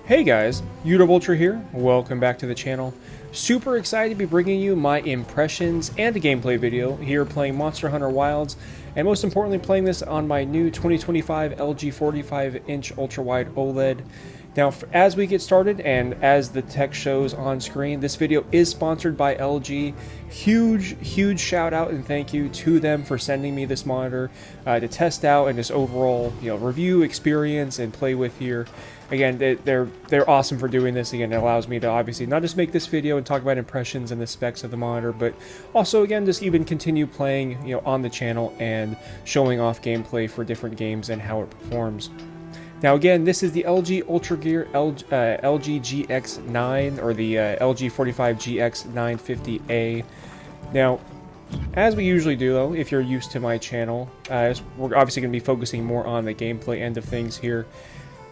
Hey guys, UltraGear here. Welcome back to the channel. Super excited to be bringing you my impressions and a gameplay video here playing Monster Hunter Wilds, and most importantly playing this on my new 2025 LG 45-inch ultra-wide OLED. Now, as we get started, and as the text shows on screen, this video is sponsored by LG. Huge shout out and thank you to them for sending me this monitor to test out and just overall, review, experience, and play with here. Again, they're awesome for doing this. Again, it allows me to obviously not just make this video and talk about impressions and the specs of the monitor, but also again just even continue playing, on the channel and showing off gameplay for different games and how it performs. Now again, this is the LG UltraGear LG GX9, or the LG45GX950A. Now, as we usually do though, if you're used to my channel, we're obviously going to be focusing more on the gameplay end of things here.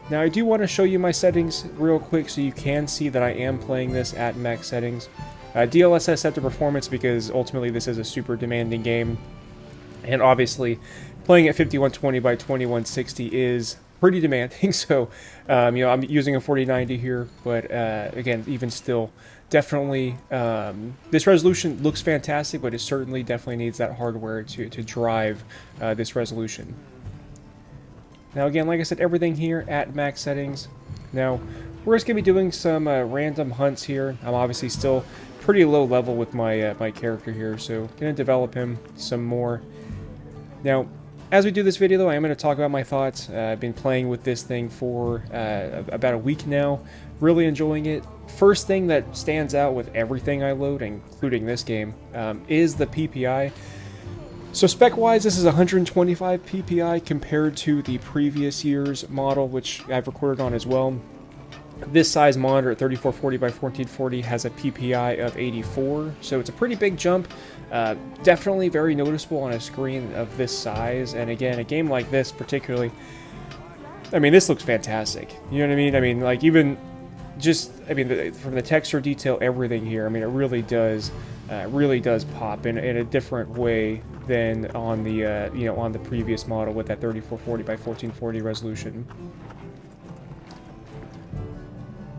Now I do want to show you my settings real quick so you can see that I am playing this at max settings. DLSS set to performance because ultimately this is a super demanding game, and obviously playing at 5120 by 2160 is pretty demanding, so I'm using a 4090 here, but again, even still, definitely this resolution looks fantastic, but it certainly definitely needs that hardware to drive this resolution. Now again, like I said, everything here at max settings. Now we're just going to be doing some random hunts here. I'm obviously still pretty low level with my my character here, so going to develop him some more. Now, as we do this video though, I am going to talk about my thoughts. I've been playing with this thing for about a week now, really enjoying it. First thing that stands out with everything I load, including this game, is the PPI. So spec-wise, this is 125 PPI compared to the previous year's model, which I've recorded on as well. This size monitor at 3440 by 1440 has a PPI of 84, so it's a pretty big jump. Definitely very noticeable on a screen of this size, and again, a game like this particularly, I mean, this looks fantastic. You know what I mean? I mean, like, even just, I mean, from the texture detail, everything here, I mean, it really does pop in a different way than on the on the previous model with that 3440 by 1440 resolution.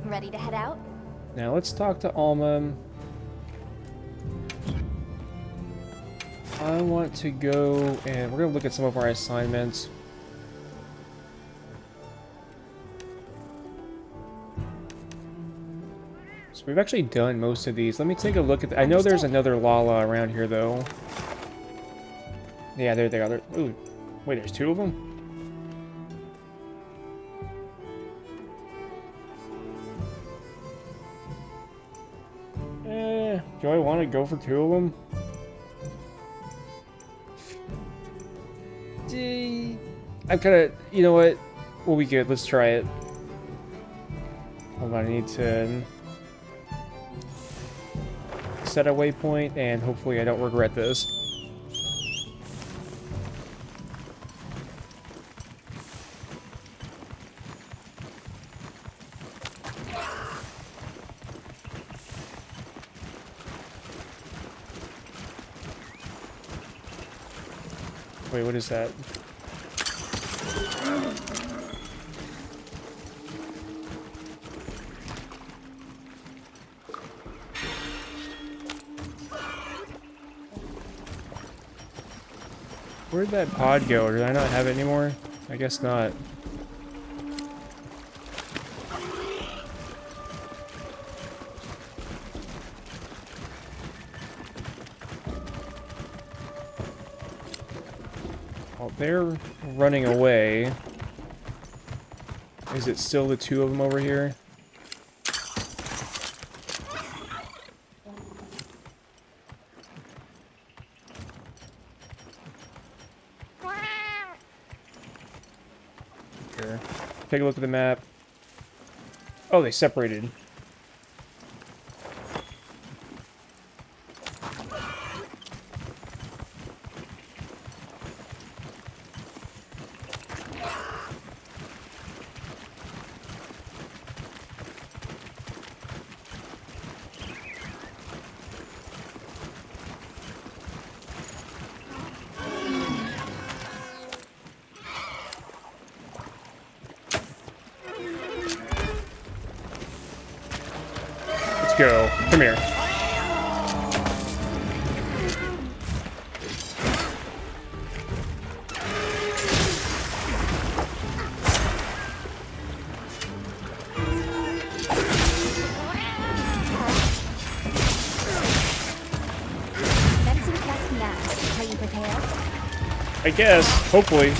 Ready to head out? Now let's talk to Alma. I want to go, and we're going to look at some of our assignments. So we've actually done most of these. Let me take a look at I know there's another Lala around here, though. Yeah, there they are. Ooh, wait, there's two of them? Do I want to go for two of them? I'm kind of, you know what? We'll be good. Let's try it. Hold on, I need to set a waypoint, and hopefully I don't regret this. Wait, what is that? Where'd that pod go? Did I not have it anymore? I guess not. Well, they're running away. Is it still the two of them over here? Here. Take a look at the map. Oh, they separated. go. Come here. Fencing test now. Are you prepared? I guess. Hopefully.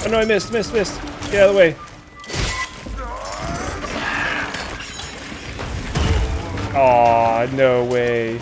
Oh no, I missed. Get out of the way. Aw, no way.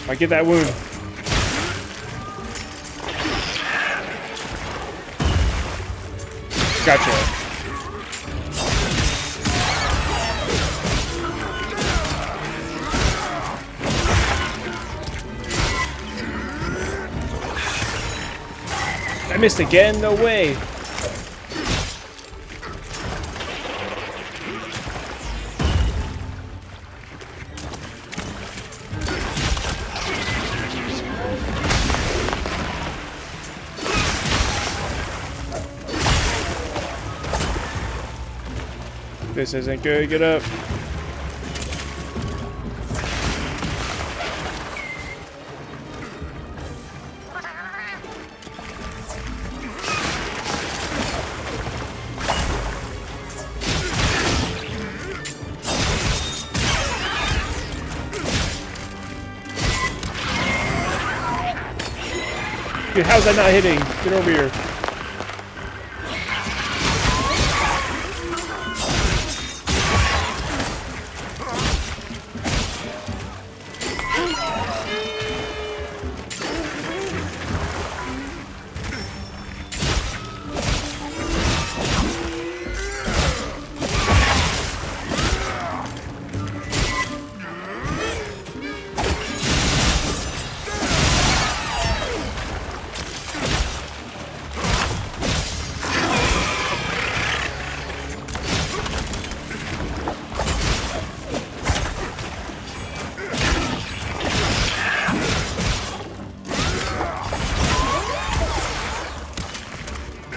I get that wound. Gotcha. I missed again? No way. This isn't good. Get up. Dude, how's that not hitting? Get over here.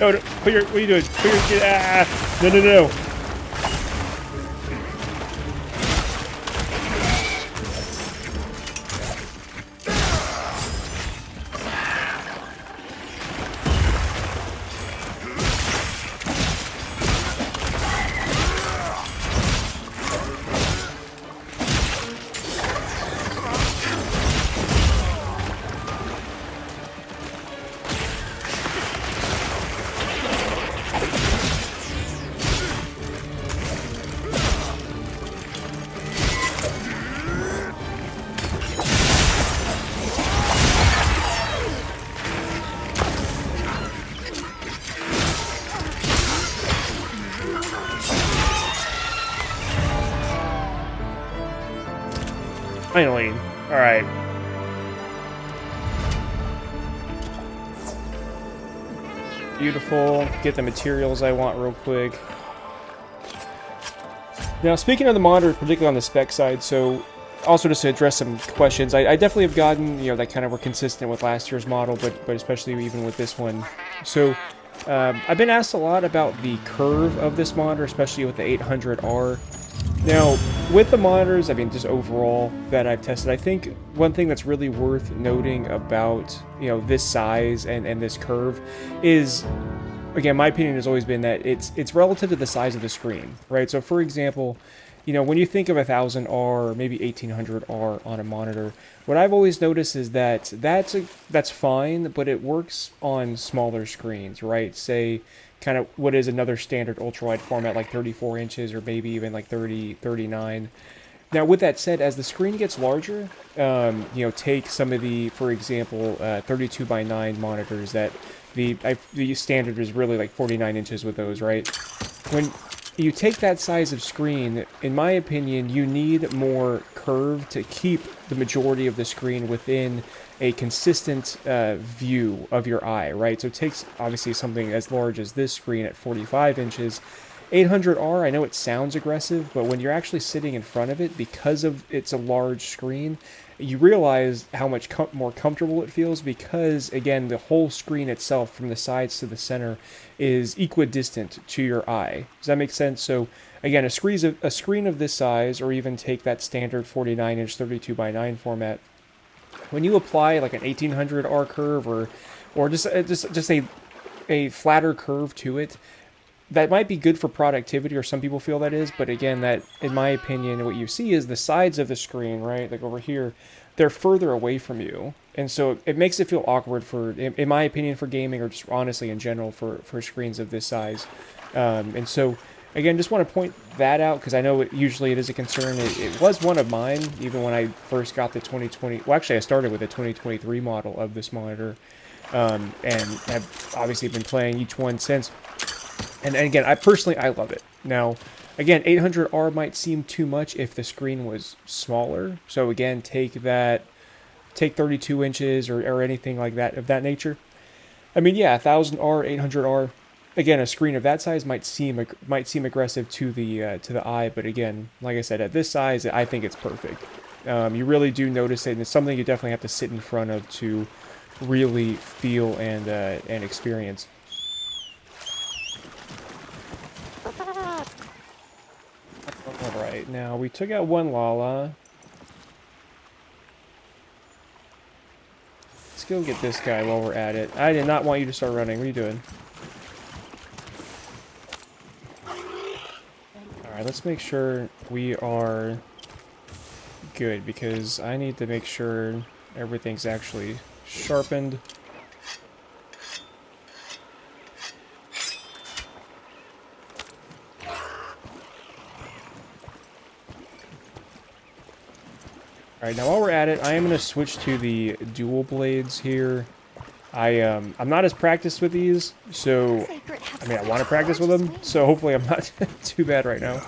No, no, what are you doing? No. Finally. Alright. Beautiful. Get the materials I want real quick. Now, speaking of the monitor, particularly on the spec side, so also just to address some questions, I definitely have gotten, you know, that kind of were consistent with last year's model, but especially even with this one. So I've been asked a lot about the curve of this monitor, especially with the 800R. Now, with the monitors, I mean, just overall that I've tested, I think one thing that's really worth noting about, you know, this size and this curve is, again, my opinion has always been that it's relative to the size of the screen, right? So, for example, you know, when you think of 1000R or maybe 1800R on a monitor, what I've always noticed is that that's fine, but it works on smaller screens, right? Say, kind of what is another standard ultra-wide format like 34 inches or maybe even like 30, 39. Now, with that said, as the screen gets larger, you know, take some of the, for example, 32 by 9 monitors that the standard is really like 49 inches with those, right? When you take that size of screen, in my opinion, you need more curve to keep the majority of the screen within a consistent view of your eye, right? So it takes, obviously, something as large as this screen at 45 inches. 800R, I know it sounds aggressive, but when you're actually sitting in front of it, because of it's a large screen, you realize how much more comfortable it feels because, again, the whole screen itself, from the sides to the center, is equidistant to your eye. Does that make sense? So, again, a screen of this size, or even take that standard 49-inch 32 by 9 format, when you apply like an 1800R curve or just a flatter curve to it, that might be good for productivity, or some people feel that is, but again, that, in my opinion, what you see is the sides of the screen, right, like over here, they're further away from you, and so it makes it feel awkward for, in my opinion, for gaming, or just honestly in general for screens of this size. And so, again, just want to point that out, because I know usually it is a concern. It was one of mine, even when I first got the 2020, well, actually I started with the 2023 model of this monitor, and have obviously been playing each one since. And again, I love it. Now, again, 800R might seem too much if the screen was smaller. So again, take 32 inches or anything like that, of that nature. I mean, yeah, 1000R, 800R. Again, a screen of that size might seem aggressive to the eye, but again, like I said, at this size, I think it's perfect. You really do notice it, and it's something you definitely have to sit in front of to really feel and experience. Alright, now we took out one Lala. Let's go get this guy while we're at it. I did not want you to start running. What are you doing? Alright, let's make sure we are good, because I need to make sure everything's actually sharpened. Alright, now while we're at it, I am going to switch to the dual blades here. I'm not as practiced with these, so, I mean, I want to practice with them, so hopefully I'm not too bad right now.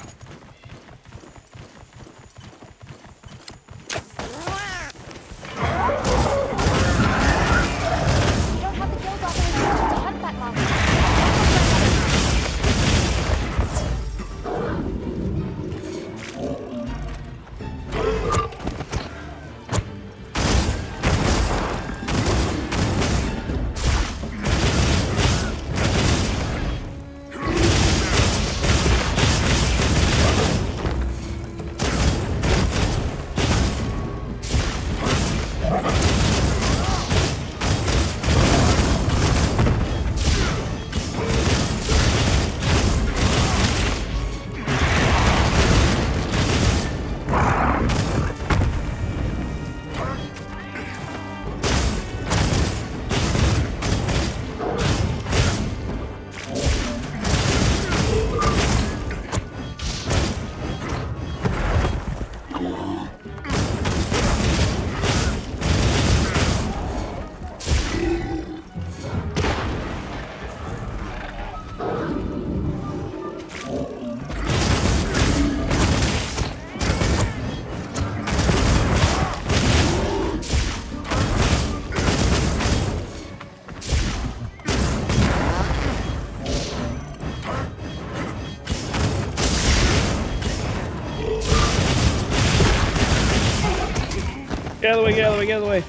Get out of the way, get out of the way, get out of the way.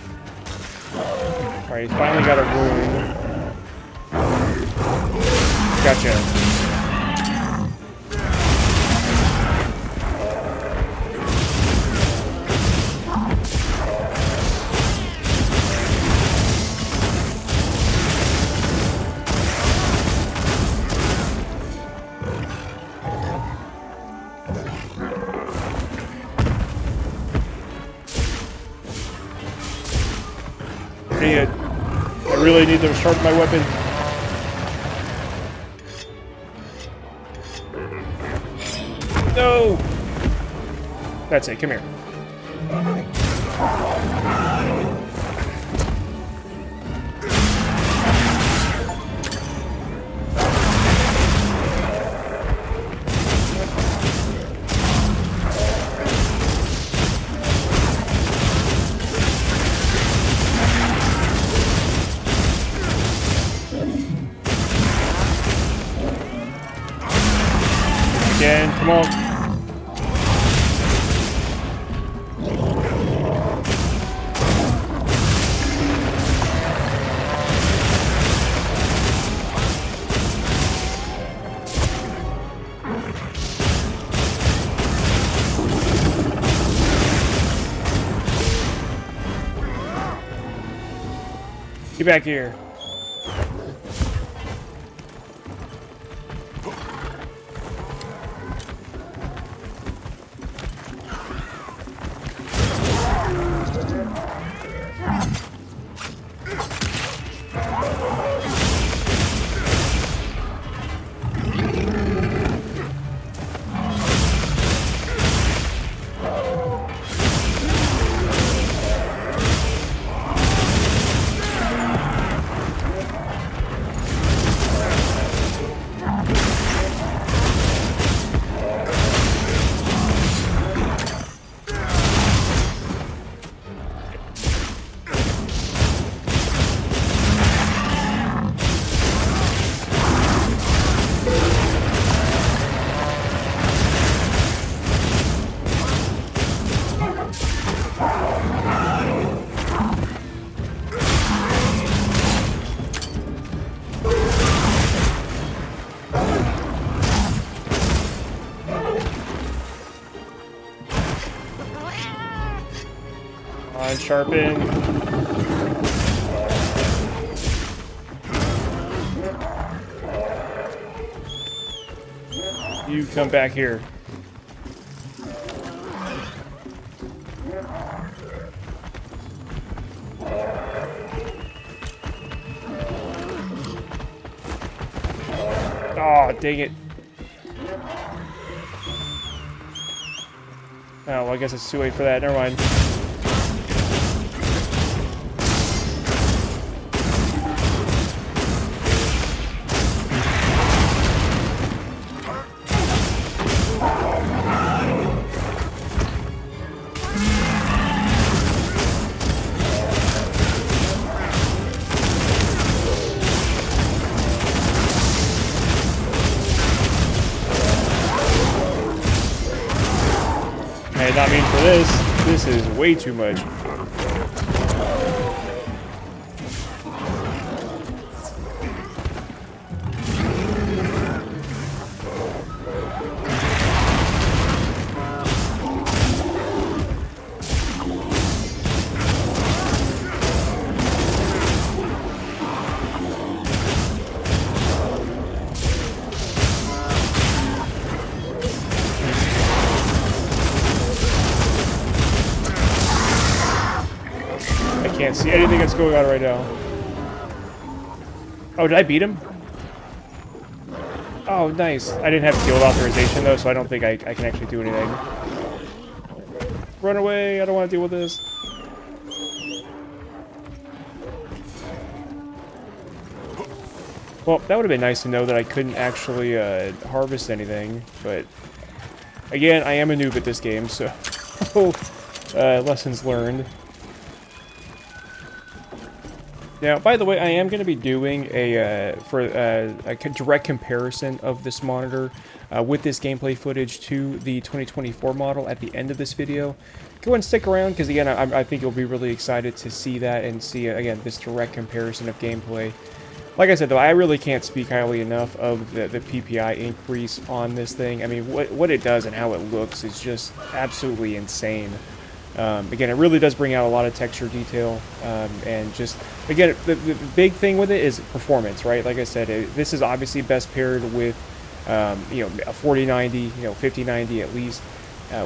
Alright, he's finally got a wound. Gotcha. I really need to sharpen my weapon. No! That's it, come here. Again, come on. Get back here. Sharpen. You come back here. Oh, dang it. Oh, well, I guess it's too late for that. Never mind. Not mean for this. This is way too much. Can't see anything that's going on right now. Oh, did I beat him? Oh, nice. I didn't have field authorization, though, so I don't think I can actually do anything. Run away. I don't want to deal with this. Well, that would have been nice to know that I couldn't actually harvest anything, but again, I am a noob at this game, so lessons learned. Now, by the way, I am going to be doing a direct comparison of this monitor with this gameplay footage to the 2024 model at the end of this video. Go and stick around, because again, I think you'll be really excited to see that and see, again, this direct comparison of gameplay. Like I said, though, I really can't speak highly enough of the PPI increase on this thing. I mean, what it does and how it looks is just absolutely insane. Again, it really does bring out a lot of texture detail, and just, again, the big thing with it is performance, right? Like I said, this is obviously best paired with, you know, a 4090, you know, 5090 at least.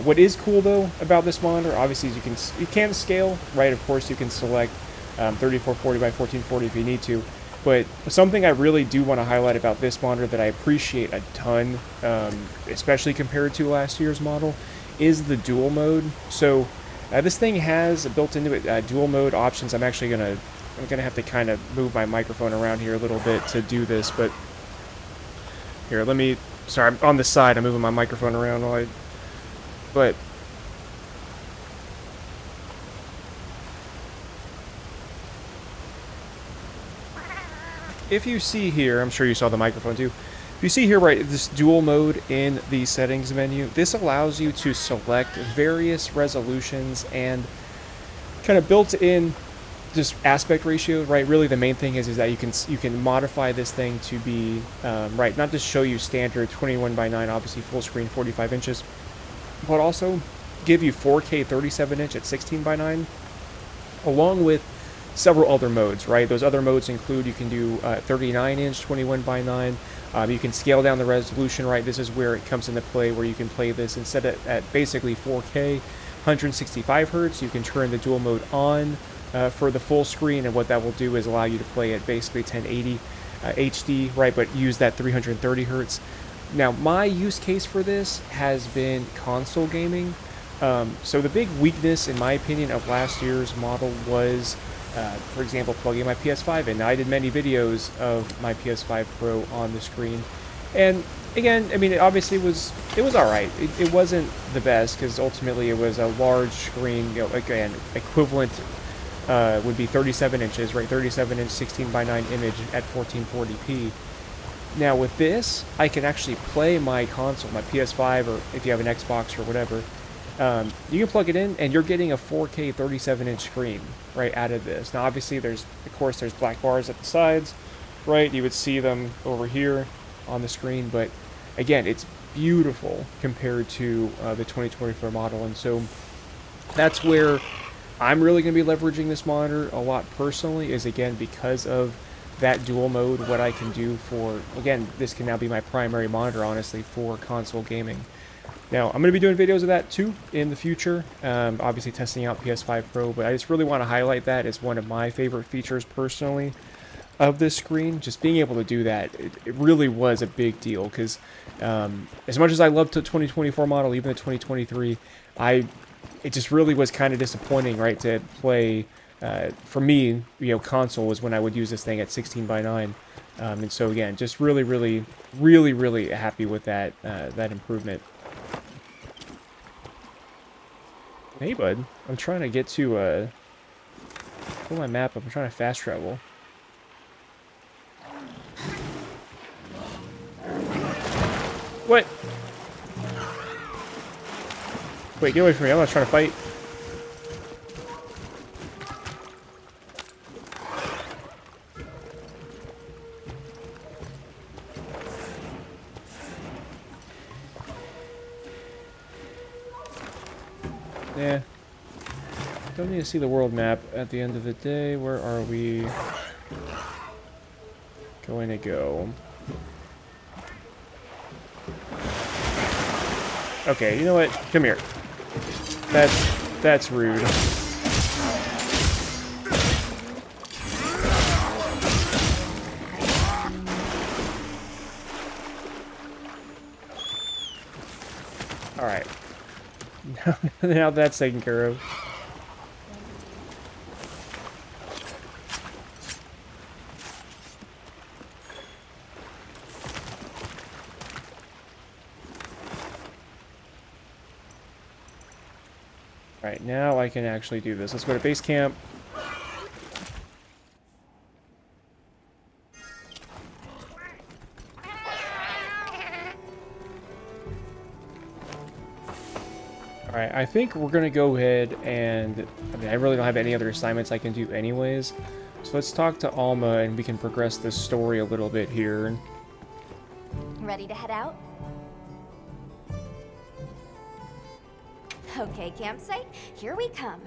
What is cool, though, about this monitor, obviously, is you can scale, right? Of course, you can select 3440 by 1440 if you need to. But something I really do want to highlight about this monitor that I appreciate a ton, especially compared to last year's model, is the dual mode. So this thing has built into it dual mode options. I'm gonna have to kind of move my microphone around here a little bit to do this, but here, sorry, I'm on the side. I'm moving my microphone around but if you see here, I'm sure you saw the microphone too. If you see here, right, this dual mode in the settings menu, this allows you to select various resolutions and kind of built in just aspect ratio, right? Really the main thing is that you can modify this thing to be, right, not just show you standard 21:9, obviously full screen 45 inches, but also give you 4K 37-inch at 16:9, along with several other modes, right? Those other modes include, you can do 39-inch 21:9. You can scale down the resolution, right? This is where it comes into play, where you can play this instead of at basically 4K 165 hertz. You can turn the dual mode on for the full screen, and what that will do is allow you to play at basically 1080 HD, right? But use that 330 hertz. Now, my use case for this has been console gaming. So the big weakness, in my opinion, of last year's model was, for example, plugging my PS5 in. Now, I did many videos of my PS5 Pro on the screen, and again, I mean, it obviously was all right. It wasn't the best, because ultimately it was a large screen. You know, again, equivalent would be 37 inches, right? 37-inch 16:9 image at 1440p. Now with this, I can actually play my console, my PS5, or if you have an Xbox or whatever. You can plug it in, and you're getting a 4K 37-inch screen right out of this. Now, obviously, there's black bars at the sides, right? You would see them over here on the screen, but again, it's beautiful compared to the 2024 model, and so that's where I'm really going to be leveraging this monitor a lot personally, is again because of that dual mode, what I can do for, again, this can now be my primary monitor, honestly, for console gaming. Now, I'm going to be doing videos of that too in the future, obviously testing out PS5 Pro, but I just really want to highlight that as one of my favorite features personally of this screen. Just being able to do that, it really was a big deal, because as much as I loved the 2024 model, even the 2023, it just really was kind of disappointing, right, to play, for me, you know, console was when I would use this thing at 16:9. And so again, just really happy with that improvement. Hey, bud. I'm trying to get to, pull my map up. I'm trying to fast travel. What? Wait, get away from me. I'm not trying to fight. Yeah. Don't need to see the world map at the end of the day. Where are we going to go? Okay, you know what? Come here. That's rude. Alright. Now that's taken care of. Alright, now I can actually do this. Let's go to base camp. Alright, I think we're gonna go ahead and... I mean, I really don't have any other assignments I can do anyways. So let's talk to Alma and we can progress this story a little bit here. Ready to head out? Okay, campsite, here we come.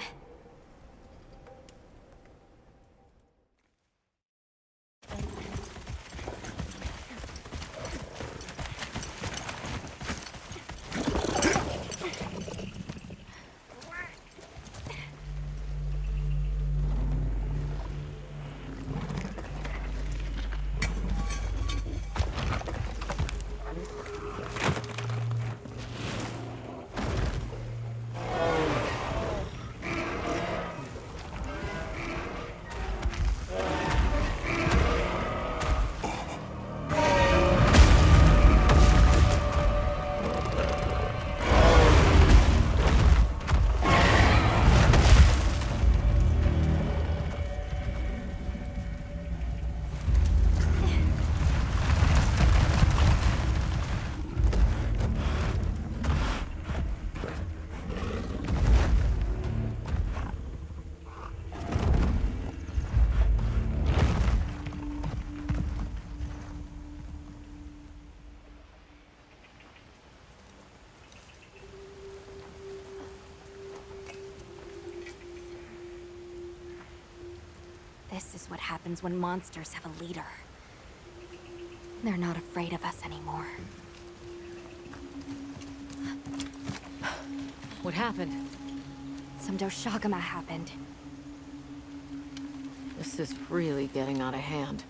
This is what happens when monsters have a leader. They're not afraid of us anymore. What happened? Some Doshagama happened. This is really getting out of hand.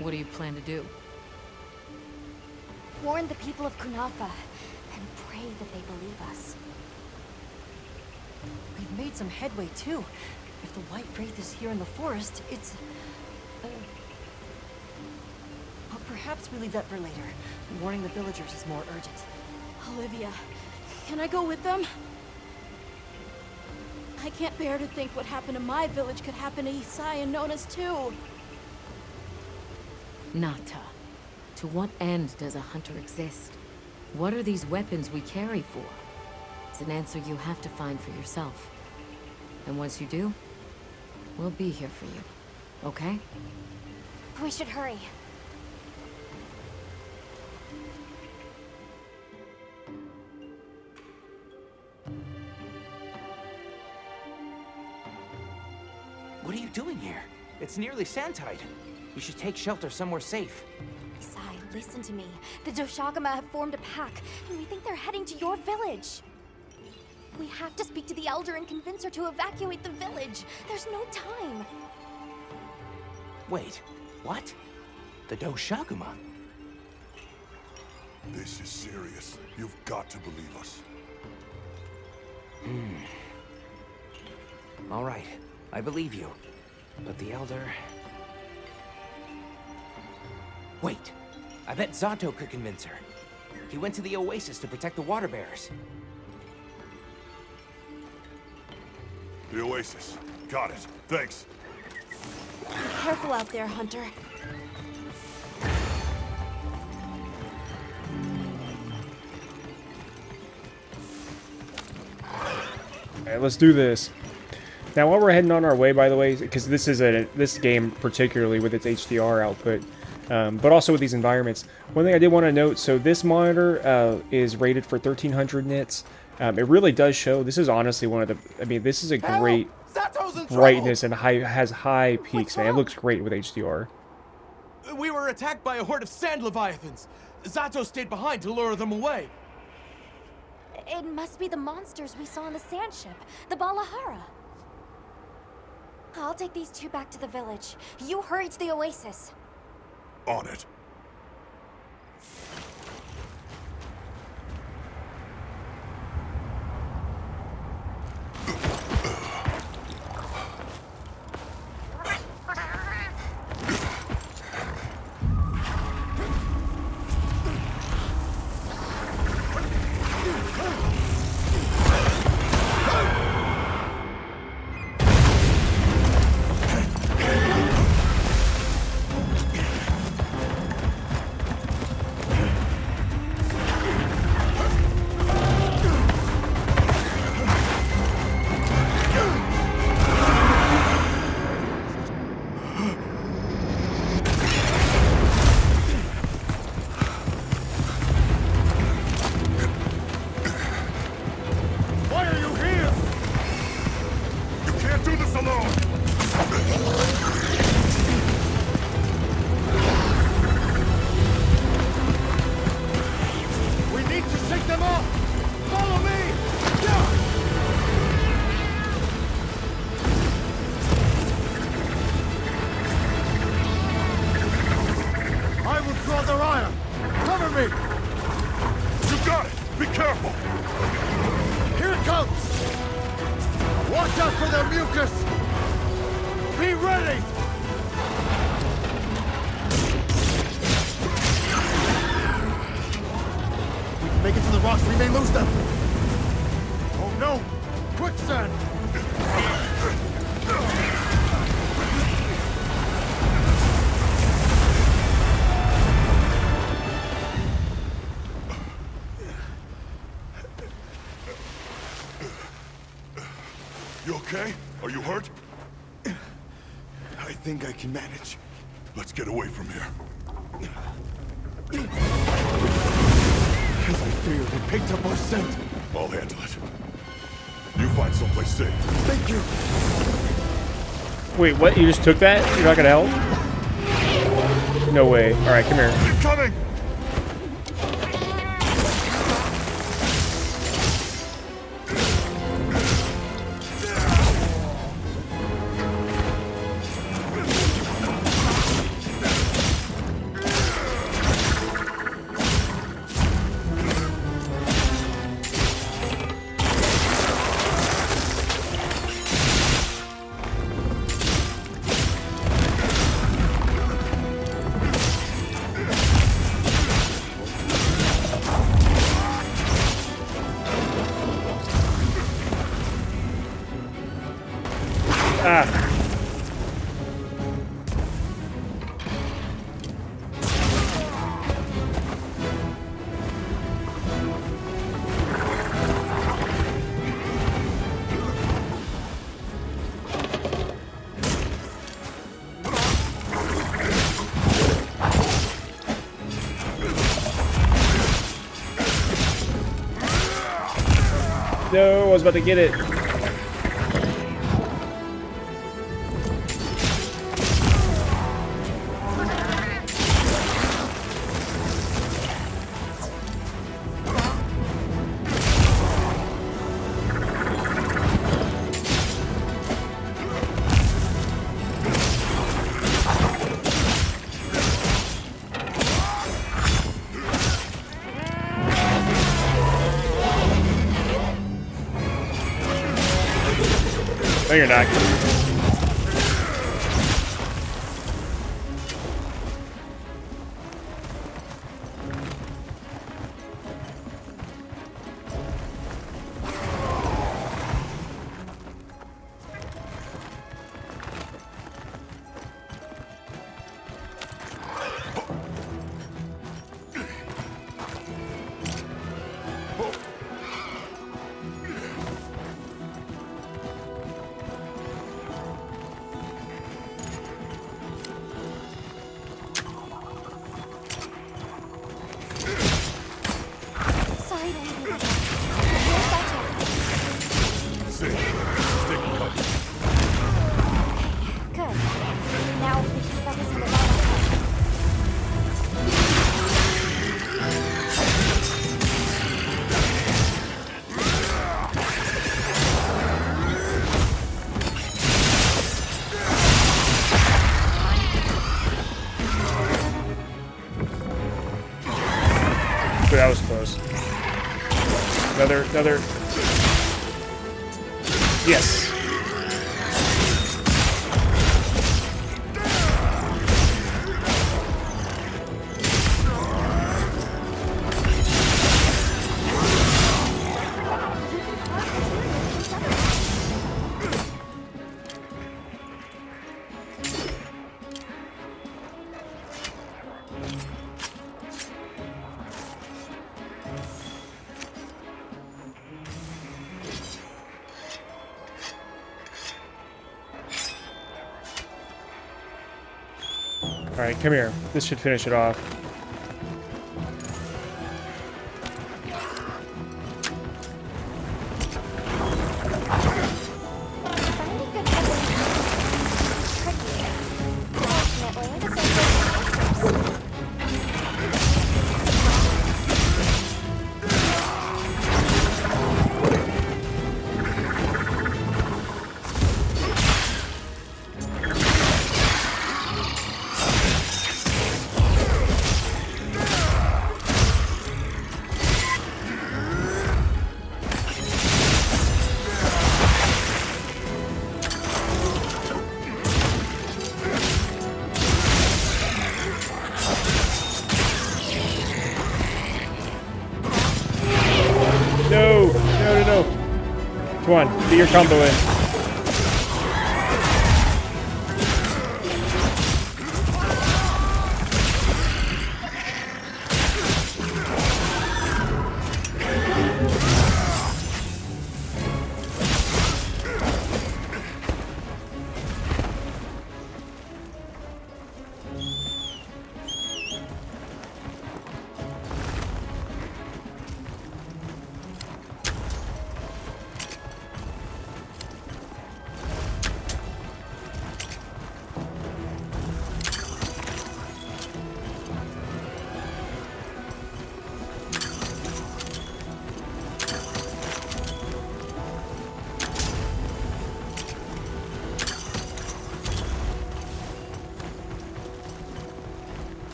What do you plan to do? Warn the people of Kunafa and pray that they believe us. We've made some headway, too. If the White Wraith is here in the forest, it's... But perhaps we leave that for later. Warning the villagers is more urgent. Olivia, can I go with them? I can't bear to think what happened to my village could happen to Isai and Nona's too. Nata. To what end does a hunter exist? What are these weapons we carry for? It's an answer you have to find for yourself. And once you do, we'll be here for you. Okay? We should hurry. What are you doing here? It's nearly sand-tide. You should take shelter somewhere safe. Isai, listen to me. The Doshagama have formed a pack, and we think they're heading to your village. We have to speak to the Elder and convince her to evacuate the village. There's no time. Wait, what? The Doshaguma? This is serious. You've got to believe us. All right, I believe you. But the Elder... Wait, I bet Zato could convince her. He went to the Oasis to protect the water bearers. The Oasis. Got it. Thanks. Be careful out there, Hunter. Alright, let's do this. Now, while we're heading on our way, by the way, because this game particularly with its HDR output, but also with these environments, one thing I did want to note, so this monitor is rated for 1300 nits. It really does show, this is honestly one of the, I mean, this is a great brightness and has high peaks, man. It looks great with HDR. We were attacked by a horde of sand leviathans. Zato stayed behind to lure them away. It must be the monsters we saw on the sand ship, the Balahara. I'll take these two back to the village. You hurry to the Oasis. On it. the mucus! Be ready! We can make it to the rocks, we may lose them! Oh no! Quicksand! You okay? Are you hurt? I think I can manage. Let's get away from here. As I feared, it picked up our scent. I'll handle it. You find someplace safe. Thank you. Wait, what? You just took that? You're not gonna help? No way. Alright, come here. Keep coming! Ah. No, I was about to get it. No, you're not. Sorry to leave you like that. Where's Sato? Safe. Stick and cover. Good. Now we can focus on the battle. But that was close. Another. Yes. Alright, come here. This should finish it off. Finding good weapons is tricky. Fortunately, the same goes for monsters. Come on, get your combo in.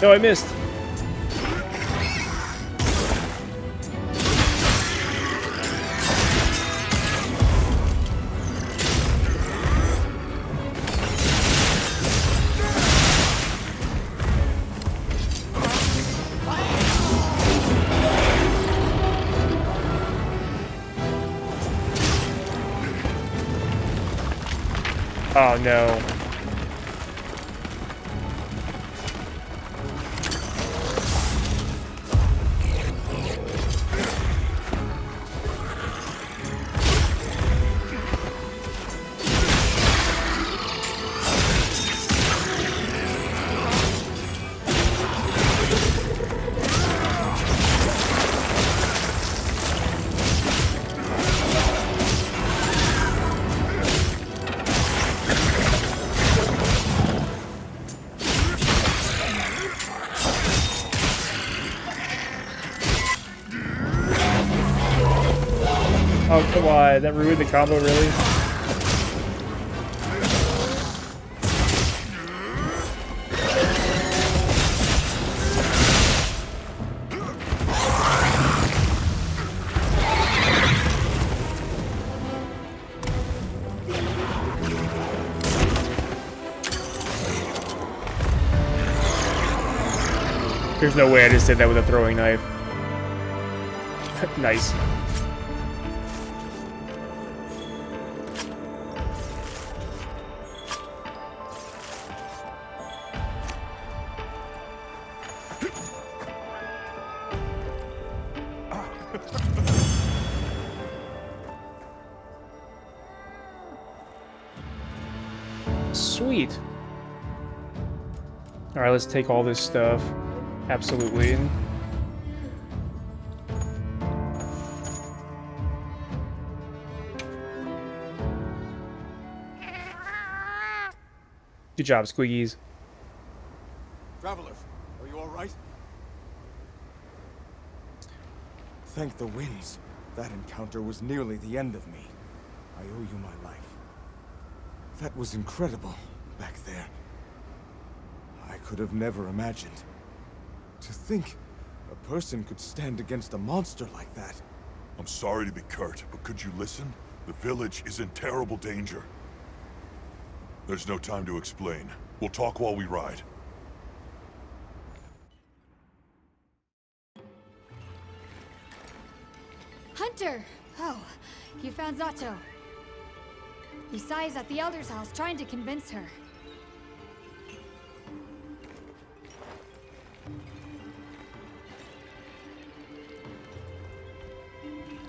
No, I missed. Oh no. Oh, come on. That ruined the combo, really? There's no way I just did that with a throwing knife. Nice. Sweet. Alright, let's take all this stuff. Absolutely. Good job, Squiggies. Travelers, are you all right? Thank the winds. That encounter was nearly the end of me. I owe you my life. That was incredible, back there. I could have never imagined. To think a person could stand against a monster like that. I'm sorry to be curt, but could you listen? The village is in terrible danger. There's no time to explain. We'll talk while we ride. Hunter! Oh, you found Zato. Isai's at the Elder's house trying to convince her.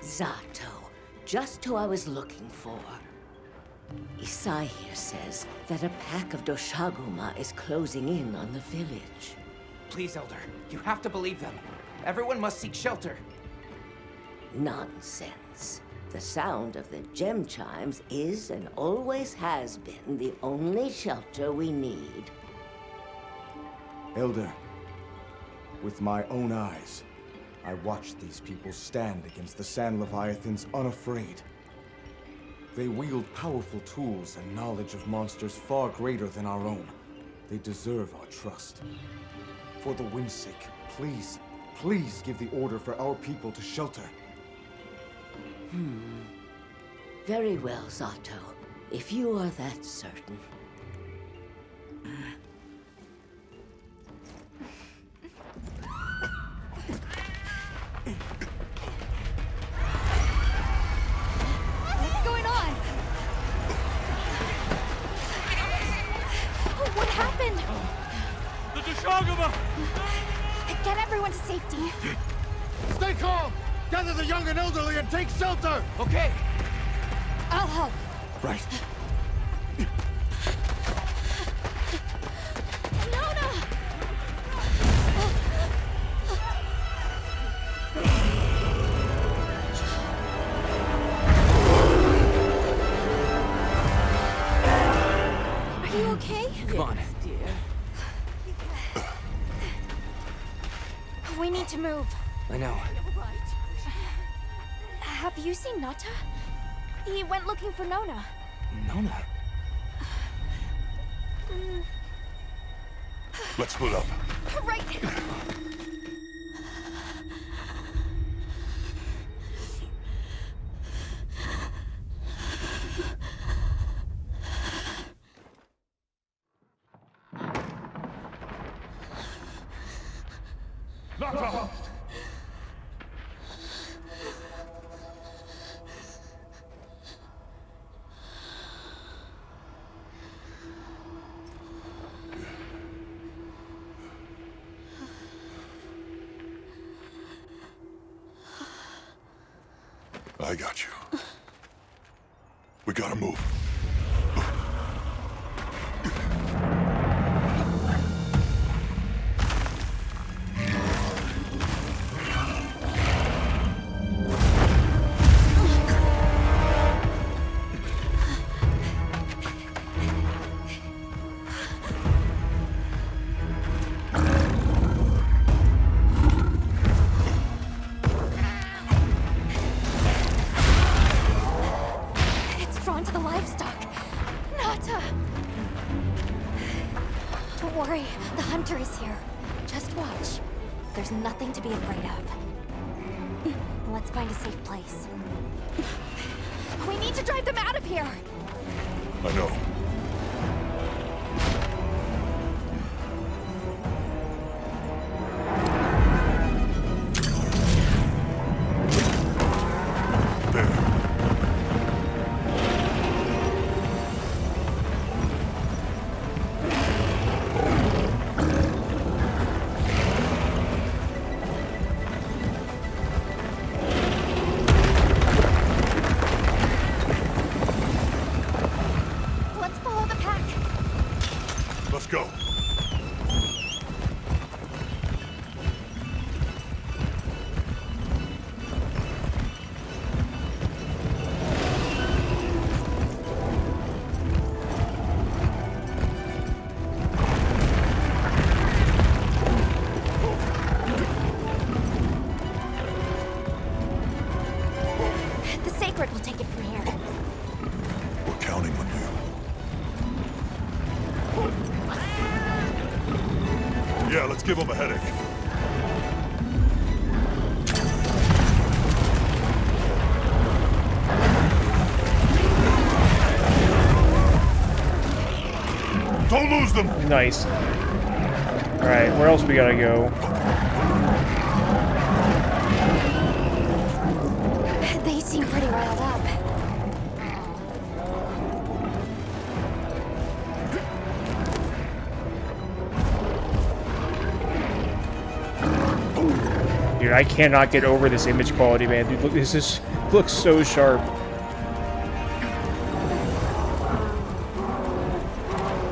Zato, just who I was looking for. Isai here says that a pack of Doshaguma is closing in on the village. Please, Elder, you have to believe them. Everyone must seek shelter. Nonsense. The sound of the gem chimes is and always has been the only shelter we need. Elder, with my own eyes, I watched these people stand against the Sand Leviathans unafraid. They wield powerful tools and knowledge of monsters far greater than our own. They deserve our trust. For the wind's sake, please, please give the order for our people to shelter. Very well, Zato. If you are that certain. What's going on? What happened? The Doshaguma! Get everyone to safety. Stay calm! Gather the young and elderly and take shelter! Okay. I'll help. Right. Nona! Are you okay? Come on. We need to move. I know. Have you seen Nata? He went looking for Nona. Nona? Let's split up. Right. Nata! I got you. We gotta move. Drawn to the livestock. Nata! Don't worry, the hunter is here. Just watch. There's nothing to be afraid of. Let's find a safe place. We need to drive them out of here! I know. Let's follow the pack. Let's go. The Sacred will take it from here. We're counting on you. Yeah, let's give him a headache. Don't lose them! Nice. Alright, where else we gotta go? They seem pretty riled up. Dude, I cannot get over this image quality, man. Dude, look, this looks so sharp.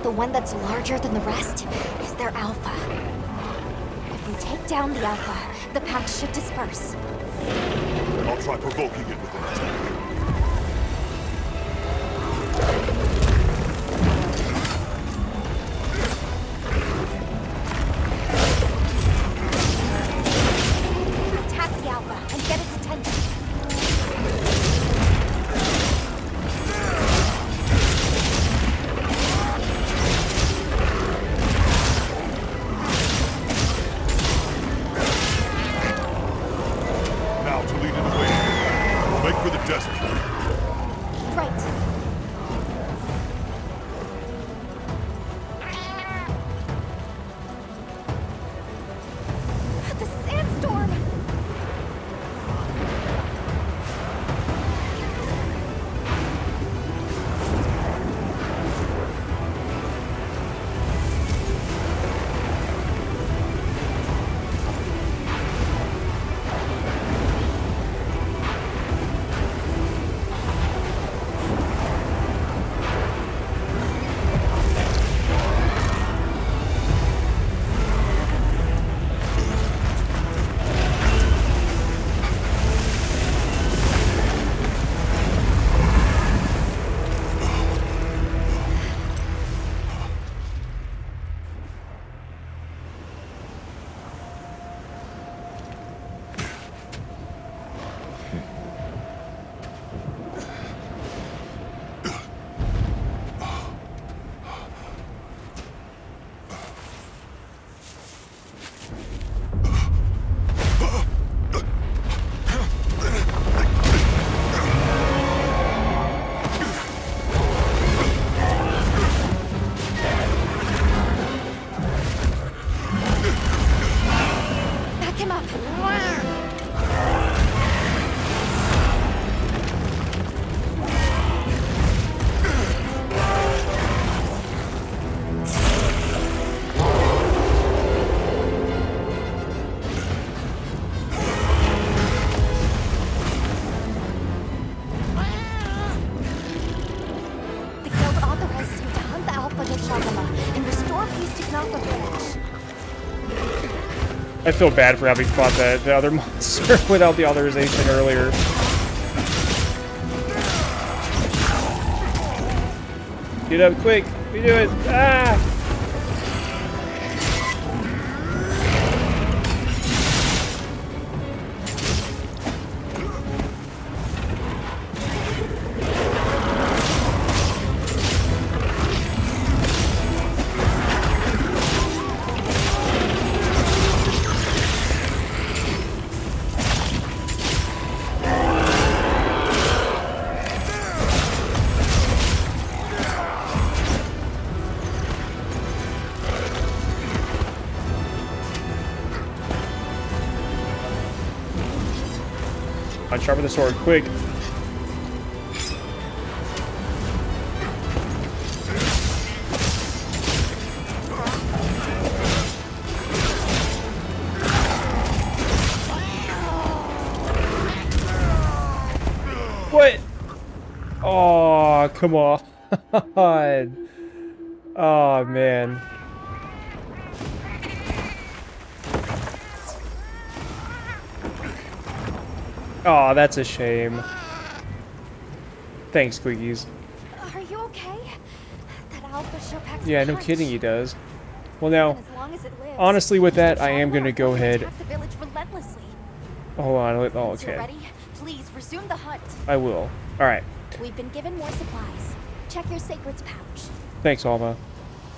The one that's larger than the rest is their alpha. If we take down the alpha, the pack should disperse. I'll try provoking it with an attack. Attack the alpha and get its attention. Now to lead it away. Make for the desert. right. The sandstorm! I feel bad for having fought the other monster without the authorization earlier. Get up quick! We do it! Ah! Unsharpen the sword, quick. What? Oh, come on. Oh, man. Oh, that's a shame. Thanks, Squeakies. Are you okay? That alpha sure packs a Yeah, no punch. kidding, he does. Well, now, And as long as it lives, honestly, with that, I Shadow am going to Lord go will ahead. attack the village relentlessly. Hold on. Oh, Once you're okay. ready, please resume the hunt. I will. All right. We've been given more supplies. Check your sacred's pouch. Thanks, Alma.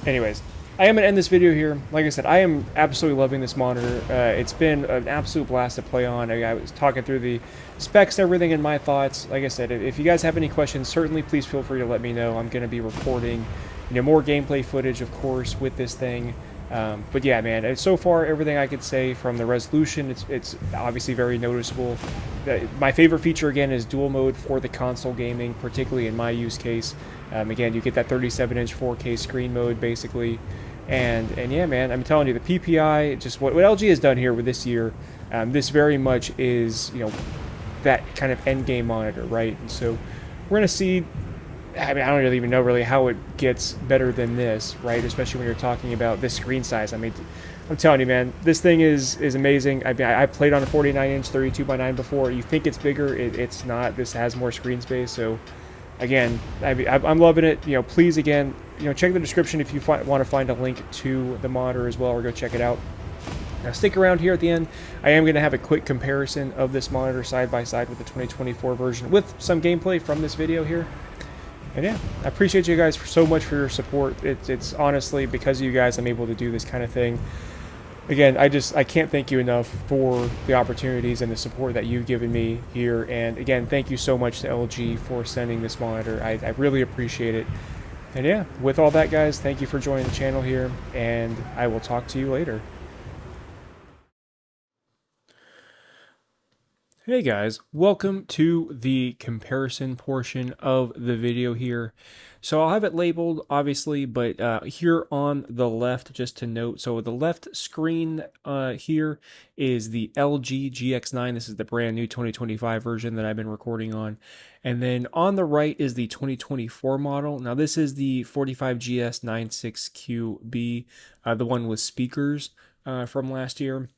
Anyways, I am going to end this video here. Like I said, I am absolutely loving this monitor. It's been an absolute blast to play on. I was talking through the specs and everything and my thoughts. Like I said, if you guys have any questions, certainly please feel free to let me know. I'm going to be recording, more gameplay footage, of course, with this thing. But yeah, man, so far everything I could say from the resolution, it's obviously very noticeable. My favorite feature, again, is dual mode for the console gaming, particularly in my use case. Again, you get that 37-inch 4K screen mode, basically. And yeah, man, I'm telling you, the PPI, just what LG has done here with this year, this very much is, that kind of end game monitor, right? And so we're going to see, I mean, I don't really even know really how it gets better than this, right? Especially when you're talking about this screen size. I mean, I'm telling you, man, this thing is amazing. I mean, I played on a 49-inch 32x9 before. You think it's bigger, it's not. This has more screen space. So again, I'm loving it. Please, again, check the description if you want to find a link to the monitor as well, or go check it out. Now stick around here at the end. I am going to have a quick comparison of this monitor side by side with the 2024 version with some gameplay from this video here. And yeah, I appreciate you guys so much for your support. It's honestly because of you guys I'm able to do this kind of thing. again, I can't thank you enough for the opportunities and the support that you've given me here. And again, thank you so much to LG for sending this monitor. I really appreciate it. And yeah, with all that, guys, thank you for joining the channel here, and I will talk to you later. Hey guys, welcome to the comparison portion of the video here. So I'll have it labeled, obviously, but here on the left, just to note, so the left screen here is the LG GX9. This is the brand new 2025 version that I've been recording on. And then on the right is the 2024 model. Now this is the 45GX950A, the one with speakers from last year.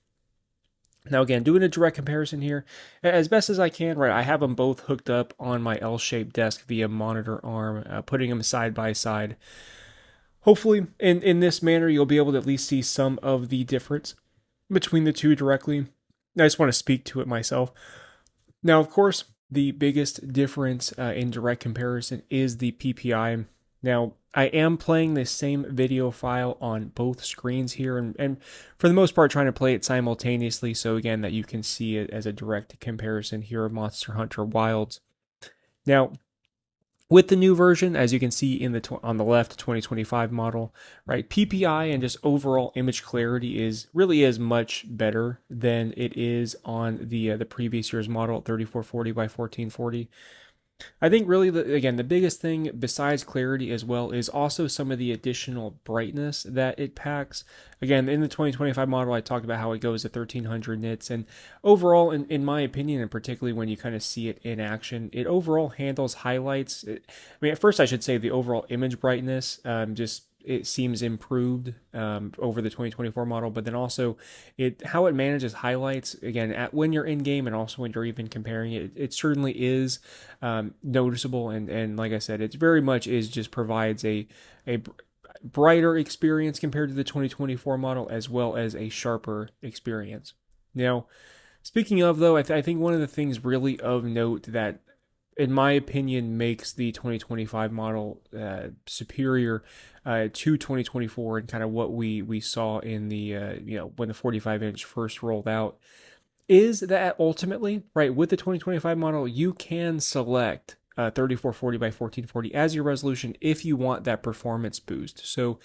Now again, doing a direct comparison here, as best as I can, right, I have them both hooked up on my L-shaped desk via monitor arm, putting them side by side. Hopefully, in this manner, you'll be able to at least see some of the difference between the two directly. I just want to speak to it myself. Now, of course, the biggest difference in direct comparison is the PPI. Now, I am playing the same video file on both screens here, and for the most part trying to play it simultaneously, so again that you can see it as a direct comparison here of Monster Hunter Wilds. Now, with the new version, as you can see in the on the left 2025 model, right, PPI and just overall image clarity really is much better than it is on the previous year's model, 3440 by 1440. I think really, again, the biggest thing besides clarity as well is also some of the additional brightness that it packs. Again, in the 2025 model, I talked about how it goes to 1300 nits, and overall, in my opinion, and particularly when you kind of see it in action, it overall handles highlights. I mean, at first I should say the overall image brightness it seems improved over the 2024 model, but then also how it manages highlights, again, when you're in game and also when you're even comparing it, it certainly is noticeable, and like I said, it very much just provides a brighter experience compared to the 2024 model, as well as a sharper experience. Now, speaking of, though, I think one of the things really of note that, in my opinion, makes the 2025 model superior to 2024 and kind of what we saw in the when the 45-inch first rolled out, is that ultimately, right, with the 2025 model, you can select 3440 by 1440 as your resolution if you want that performance boost. So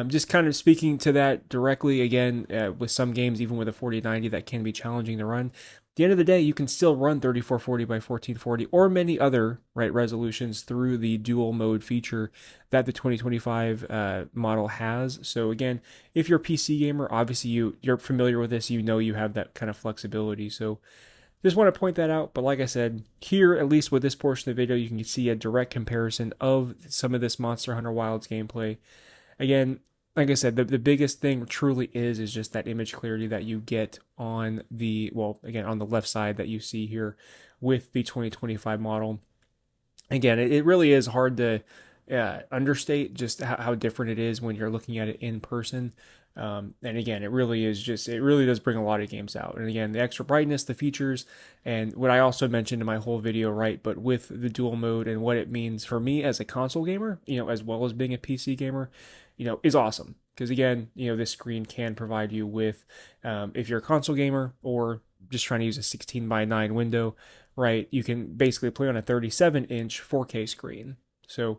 just kind of speaking to that directly, again, with some games, even with a 4090, that can be challenging to run. At the end of the day, you can still run 3440 by 1440 or many other resolutions through the dual mode feature that the 2025 model has. So again, if you're a PC gamer, obviously you're familiar with this, you know you have that kind of flexibility. So just want to point that out. But like I said, here, at least with this portion of the video, you can see a direct comparison of some of this Monster Hunter Wilds gameplay. Again, like I said, the biggest thing truly is just that image clarity that you get on the, well, again, on the left side that you see here with the 2025 model. Again, it really is hard to understate just how different it is when you're looking at it in person. And again, it really does bring a lot of games out. And again, the extra brightness, the features, and what I also mentioned in my whole video, right, but with the dual mode and what it means for me as a console gamer, as well as being a PC gamer, is awesome. Because again, this screen can provide you with, if you're a console gamer or just trying to use a 16:9 window, right, you can basically play on a 37-inch 4K screen. So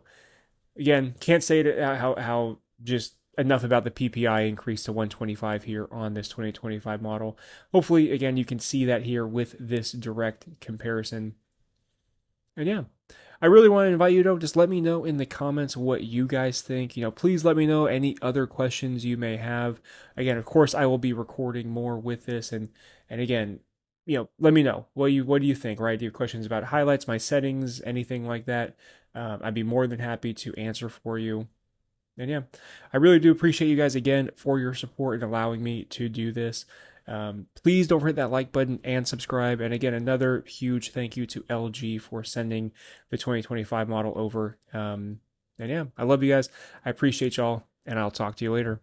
again, can't say how just enough about the PPI increase to 125 here on this 2025 model. Hopefully, again, you can see that here with this direct comparison. And yeah, I really want to invite you to just let me know in the comments what you guys think. Please let me know any other questions you may have. Again, of course, I will be recording more with this, and again, let me know what do you think, right? Do you have questions about highlights, my settings, anything like that? I'd be more than happy to answer for you. And yeah, I really do appreciate you guys again for your support and allowing me to do this. Please don't forget that like button and subscribe. And again, another huge thank you to LG for sending the 2025 model over. And yeah, I love you guys. I appreciate y'all, and I'll talk to you later.